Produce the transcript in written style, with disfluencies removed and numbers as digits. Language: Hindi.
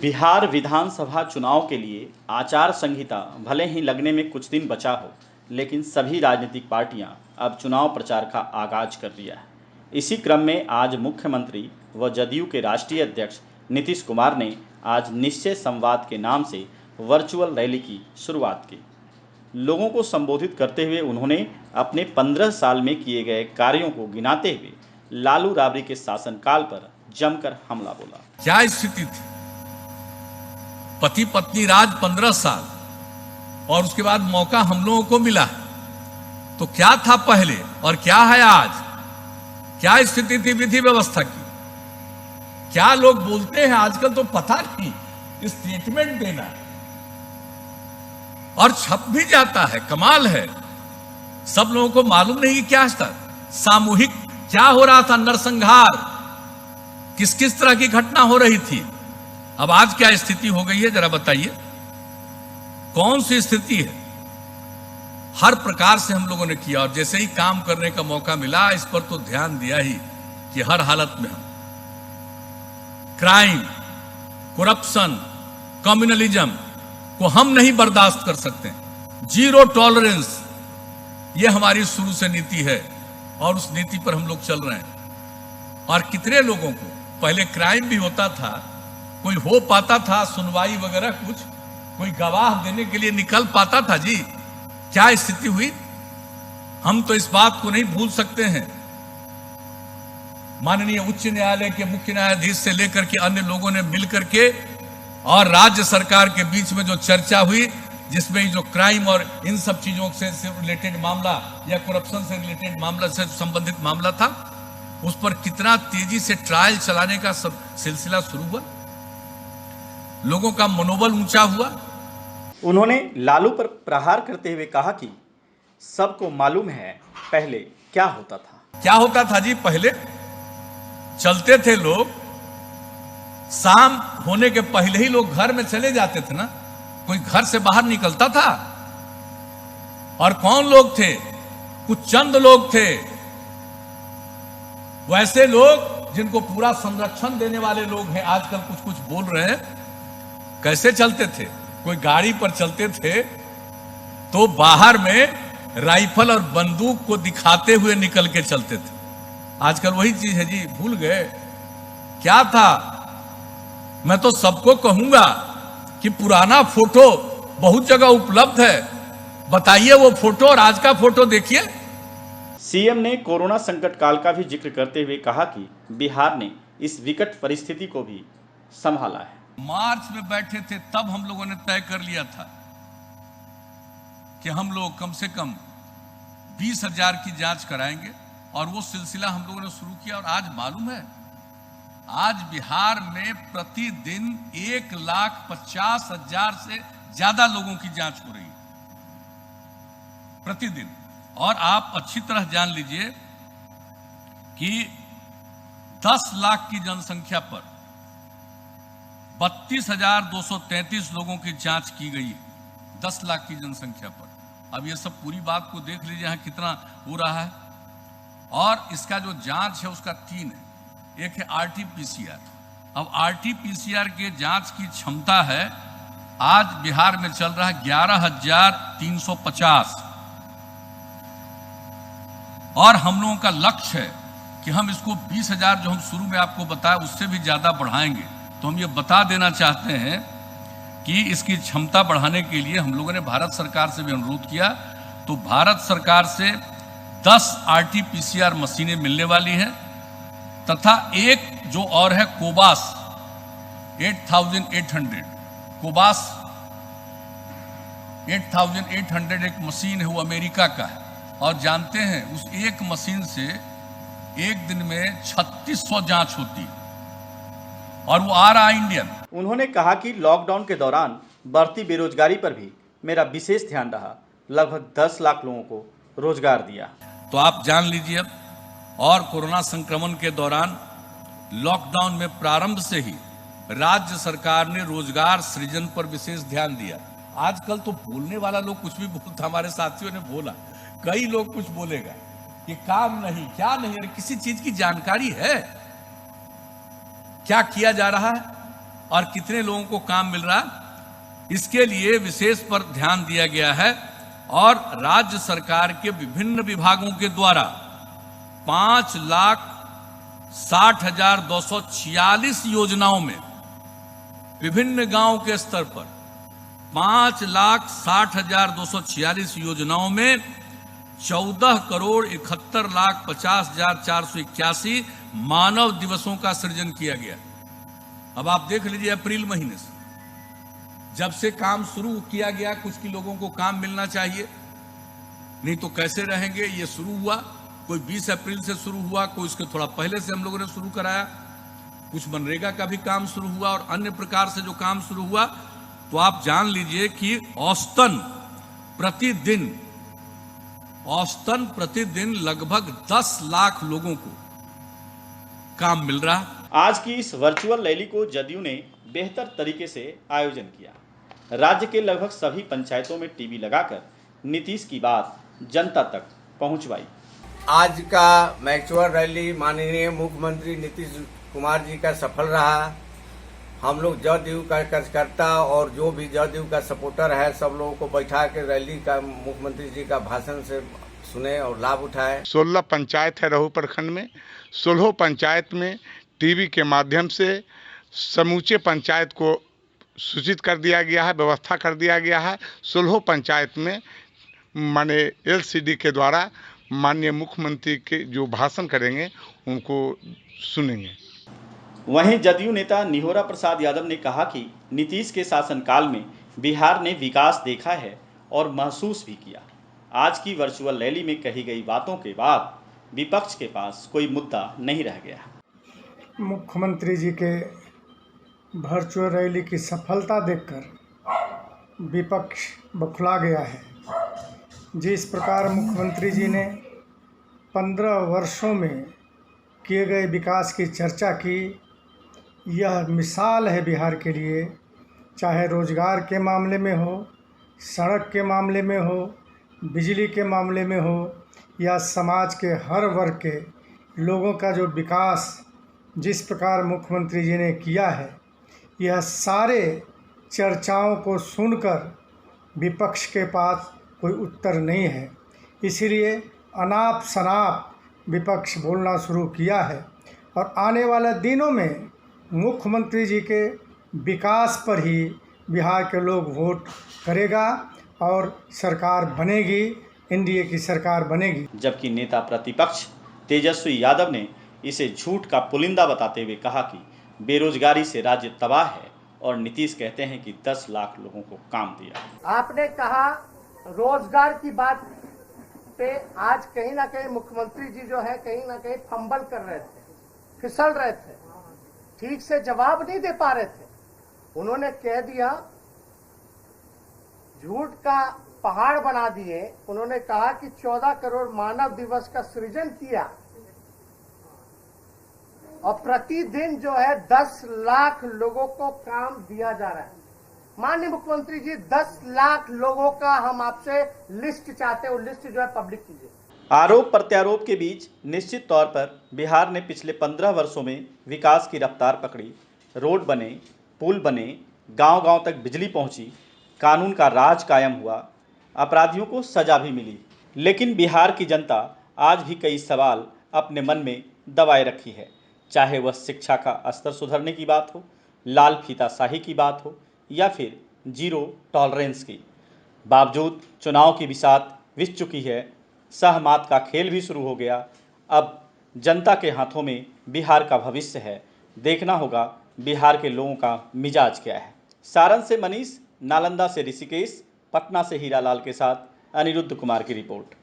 बिहार विधानसभा चुनाव के लिए आचार संहिता भले ही लगने में कुछ दिन बचा हो, लेकिन सभी राजनीतिक पार्टियां अब चुनाव प्रचार का आगाज कर दिया है। इसी क्रम में आज मुख्यमंत्री व जदयू के राष्ट्रीय अध्यक्ष नीतीश कुमार ने आज निश्चय संवाद के नाम से वर्चुअल रैली की शुरुआत की। लोगों को संबोधित करते हुए उन्होंने अपने 15 साल में किए गए कार्यों को गिनाते हुए लालू राबड़ी के शासनकाल पर जमकर हमला बोला। क्या स्थिति थी? पति पत्नी राज 15 साल और उसके बाद मौका हम लोगों को मिला। तो क्या था पहले और क्या है आज? क्या स्थिति थी विधि व्यवस्था की? क्या लोग बोलते हैं आजकल तो पता नहीं, स्टेटमेंट देना और छप भी जाता है। कमाल है, सब लोगों को मालूम नहीं कि क्या था सामूहिक, क्या हो रहा था, नरसंहार, किस किस तरह की घटना हो रही थी। अब आज क्या स्थिति हो गई है, जरा बताइए, कौन सी स्थिति है? हर प्रकार से हम लोगों ने किया और जैसे ही काम करने का मौका मिला इस पर तो ध्यान दिया ही कि हर हालत में हम क्राइम, करप्शन, कम्युनलिज्म को हम नहीं बर्दाश्त कर सकते। जीरो टॉलरेंस, ये हमारी शुरू से नीति है और उस नीति पर हम लोग चल रहे हैं। और कितने लोगों को पहले क्राइम भी होता था, कोई हो पाता था सुनवाई वगैरह, कुछ कोई गवाह देने के लिए निकल पाता था जी। क्या स्थिति हुई, हम तो इस बात को नहीं भूल सकते हैं। माननीय उच्च न्यायालय के मुख्य न्यायाधीश से लेकर के अन्य लोगों ने मिलकर के और राज्य सरकार के बीच में जो चर्चा हुई, जिसमें जो क्राइम और इन सब चीजों से रिलेटेड मामला या करप्शन से रिलेटेड मामला से संबंधित मामला था, उस पर कितना तेजी से ट्रायल चलाने का सब सिलसिला शुरू हुआ, लोगों का मनोबल ऊंचा हुआ। उन्होंने लालू पर प्रहार करते हुए कहा कि सबको मालूम है पहले क्या होता था। क्या होता था जी? पहले चलते थे लोग, शाम होने के पहले ही लोग घर में चले जाते थे ना, कोई घर से बाहर निकलता था? और कौन लोग थे? कुछ चंद लोग थे, वैसे लोग जिनको पूरा संरक्षण देने वाले लोग हैं। आजकल कुछ कुछ बोल रहे हैं। कैसे चलते थे? कोई गाड़ी पर चलते थे तो बाहर में राइफल और बंदूक को दिखाते हुए निकल के चलते थे। आजकल वही चीज है जी, भूल गए क्या था। मैं तो सबको कहूंगा कि पुराना फोटो बहुत जगह उपलब्ध है, बताइए वो फोटो और आज का फोटो देखिए। सीएम ने कोरोना संकट काल का भी जिक्र करते हुए कहा कि बिहार ने इस विकट परिस्थिति को भी संभाला है। मार्च में बैठे थे तब हम लोगों ने तय कर लिया था कि हम लोग कम से कम 20,000 की जांच कराएंगे और वो सिलसिला हम लोगों ने शुरू किया। और आज मालूम है, आज बिहार में प्रतिदिन 1,50,000 से ज्यादा लोगों की जांच हो रही है प्रतिदिन। और आप अच्छी तरह जान लीजिए कि 10 लाख की जनसंख्या पर 32,233 लोगों की जांच की गई है 10 लाख की जनसंख्या पर। अब ये सब पूरी बात को देख लीजिए यहां कितना हो रहा है। और इसका जो जांच है उसका 3 है, एक है आरटीपीसीआर। अब आरटीपीसीआर के जांच की क्षमता है आज बिहार में चल रहा है 11,350 और हम लोगों का लक्ष्य है कि हम इसको 20,000 जो हम शुरू में आपको बताया उससे भी ज्यादा बढ़ाएंगे। तो हम ये बता देना चाहते हैं कि इसकी क्षमता बढ़ाने के लिए हम लोगों ने भारत सरकार से भी अनुरोध किया। तो भारत सरकार से 10 आरटीपीसीआर मशीनें मिलने वाली हैं तथा एक जो और है कोबास 8,800, कोबास 8,800 एक मशीन है, वो अमेरिका का है। और जानते हैं उस एक मशीन से एक दिन में 3600 जांच होती है और वो आ रहा इंडियन। उन्होंने कहा कि लॉकडाउन के दौरान बढ़ती बेरोजगारी पर भी मेरा विशेष ध्यान रहा, लगभग 10 लाख लोगों को रोजगार दिया। तो आप जान लीजिए अब, और कोरोना संक्रमण के दौरान लॉकडाउन में प्रारंभ से ही राज्य सरकार ने रोजगार सृजन पर विशेष ध्यान दिया। आजकल तो बोलने वाला लोग कुछ भी बोलता, हमारे साथियों ने बोला, कई लोग कुछ बोलेगा कि काम नहीं, क्या नहीं, अरे किसी चीज की जानकारी है क्या किया जा रहा है? और कितने लोगों को काम मिल रहा है, इसके लिए विशेष पर ध्यान दिया गया है। और राज्य सरकार के विभिन्न विभागों के द्वारा 5,60,246 योजनाओं में विभिन्न गांव के स्तर पर 5,60,246 योजनाओं में 14,71,50,481 मानव दिवसों का सृजन किया गया। अब आप देख लीजिए, अप्रैल महीने से जब से काम शुरू किया गया, कुछ की लोगों को काम मिलना चाहिए, नहीं तो कैसे रहेंगे। ये शुरू हुआ, कोई 20 अप्रैल से शुरू हुआ, कोई उसके थोड़ा पहले से हम लोगों ने शुरू कराया, कुछ मनरेगा का भी काम शुरू हुआ और अन्य प्रकार से जो काम शुरू हुआ। तो आप जान लीजिए कि औसतन प्रतिदिन लगभग 10 लाख लोगों को काम मिल रहा है। आज की इस वर्चुअल रैली को जदयू ने बेहतर तरीके से आयोजन किया। राज्य के लगभग सभी पंचायतों में टीवी लगाकर नीतीश की बात जनता तक पहुंचवाई। आज का वर्चुअल रैली माननीय मुख्यमंत्री नीतीश कुमार जी का सफल रहा। हम लोग जदयू का कार्यकर्ता और जो भी जदयू का सपोर्टर है, सब लोगों को बैठा के रैली का मुख्यमंत्री जी का भाषण से सुने और लाभ उठाए। 16 पंचायत है रहू प्रखंड में। 16 पंचायत में टीवी के माध्यम से समूचे पंचायत को सूचित कर दिया गया है, व्यवस्था कर दिया गया है। 16 पंचायत में माने LCD के द्वारा माननीय मुख्यमंत्री के जो भाषण करेंगे उनको सुनेंगे। वहीं जदयू नेता निहोरा प्रसाद यादव ने कहा कि नीतीश के शासनकाल में बिहार ने विकास देखा है और महसूस भी किया। आज की वर्चुअल रैली में कही गई बातों के बाद विपक्ष के पास कोई मुद्दा नहीं रह गया। मुख्यमंत्री जी के वर्चुअल रैली की सफलता देखकर विपक्ष बौखला गया है। जिस प्रकार मुख्यमंत्री जी ने 15 वर्षों में किए गए विकास की चर्चा की, यह मिसाल है बिहार के लिए। चाहे रोजगार के मामले में हो, सड़क के मामले में हो, बिजली के मामले में हो, या समाज के हर वर्ग के लोगों का जो विकास जिस प्रकार मुख्यमंत्री जी ने किया है, यह सारे चर्चाओं को सुनकर विपक्ष के पास कोई उत्तर नहीं है। इसीलिए अनाप शनाप विपक्ष बोलना शुरू किया है और आने वाले दिनों में मुख्यमंत्री जी के विकास पर ही बिहार के लोग वोट करेगा और सरकार बनेगी, एनडीए की सरकार बनेगी। जबकि नेता प्रतिपक्ष तेजस्वी यादव ने इसे झूठ का पुलिंदा बताते हुए कहा कि बेरोजगारी से राज्य तबाह है और नीतीश कहते हैं कि 10 लाख लोगों को काम दिया। आपने कहा रोजगार की बात पे आज कहीं ना कहीं मुख्यमंत्री जी जो है कहीं ना कहीं फंबल कर रहे थे, फिसल रहे थे, ठीक से जवाब नहीं दे पा रहे थे। उन्होंने कह दिया, झूठ का पहाड़ बना दिए। उन्होंने कहा कि 14 करोड़ मानव दिवस का सृजन किया और प्रतिदिन जो है 10 लाख लोगों को काम दिया जा रहा है। माननीय मुख्यमंत्री जी, 10 लाख लोगों का हम आपसे लिस्ट चाहते हैं, वो लिस्ट जो है पब्लिक कीजिए। आरोप प्रत्यारोप के बीच निश्चित तौर पर बिहार ने पिछले 15 वर्षों में विकास की रफ्तार पकड़ी। रोड बने, पुल बने, गांव-गांव तक बिजली पहुंची, कानून का राज कायम हुआ, अपराधियों को सजा भी मिली। लेकिन बिहार की जनता आज भी कई सवाल अपने मन में दबाए रखी है। चाहे वह शिक्षा का स्तर सुधरने की बात हो, लाल फीताशाही की बात हो या फिर जीरो टॉलरेंस की। बावजूद चुनाव की बिसात विस चुकी है, सहमात का खेल भी शुरू हो गया। अब जनता के हाथों में बिहार का भविष्य है। देखना होगा बिहार के लोगों का मिजाज क्या है। सारण से मनीष, नालंदा से ऋषिकेश, पटना से हीरालाल के साथ अनिरुद्ध कुमार की रिपोर्ट।